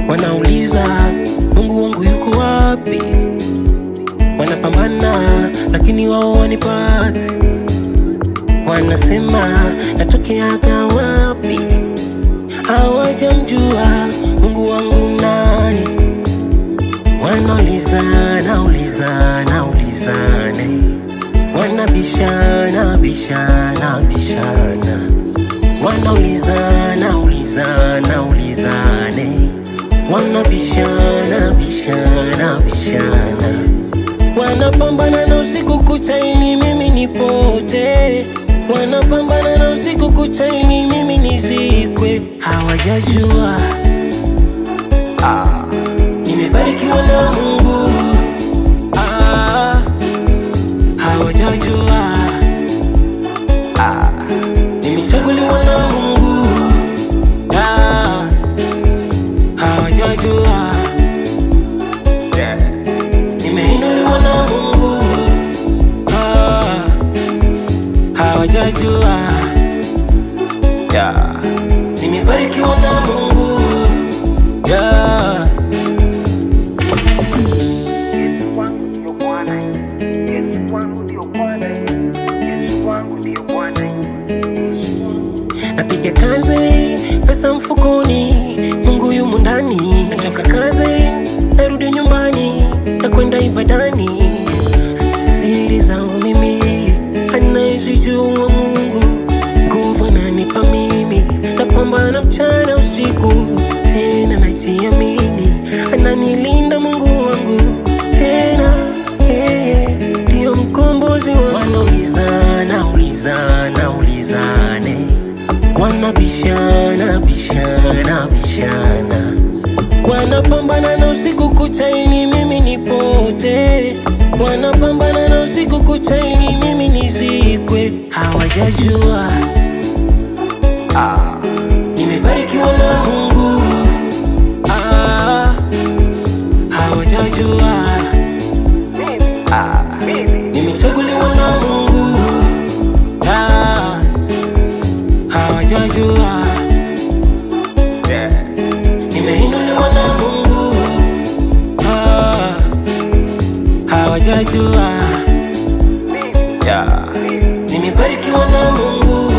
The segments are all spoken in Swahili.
Wanauliza Mungu wangu yuko wapi? Wanapambana lakini wao wanipati. Wanasema natokeaga wapi? Hawajamjua Mungu wangu nani. Wanaulizana, ulizana. Wanabishana, bishana. Wanaulizana, wanabishana, bishana. Wanapambana na usiku kucha ili mimi nipote. Wanapambana na usiku kucha ili mimi nizikwe. Hawajajua nimebarikiwa na Mungu. Hawajajua nimechaguliwa na Mungu. Hawajajua nimeinuliwa na Mungu. Hawajajua nimebarikiwa na Mungu. Napiga kazi, pesa mfukoni, Mungu yumo ndani. Natoka kazi, narudi nyumbani, nakwenda ibadani. Siri zangu mimi anayezijua Mungu. Nguvu ananipa mimi, napambana mchana usiku, tena najiamini. Ananilinda Mungu wangu, tena ndio mkombozi wangu. Wanaulizana, wanabishana, bishana. Wanapambana na usiku kucha ili mimi nipote. Wanapambana na usiku kucha ili mimi nizikwe. Hawajajua nimebarikiwa na Mungu. Hawajajua nimechaguliwa na Mungu. Hawajajua nimeinuliwa na Mungu. Hawajajua nimebarikiwa na Mungu.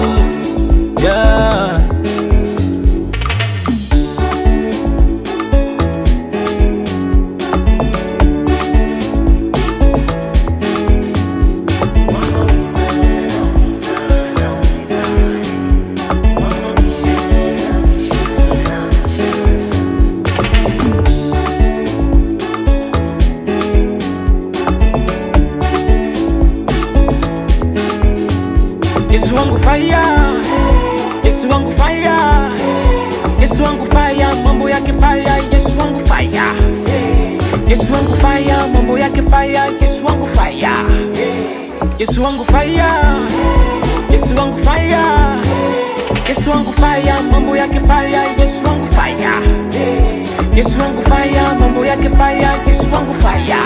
Yesu wangu fire, Yesu wangu fire, Yesu wangu fire, mambo yake fire. Yesu wangu fire, Yesu wangu fire, mambo yake fire. Yesu wangu fire, Yesu wangu fire, Yesu wangu fire, Yesu wangu fire, mambo yake fire. Yesu wangu fire, Yesu wangu fire, mambo yake fire. Yesu wangu fire.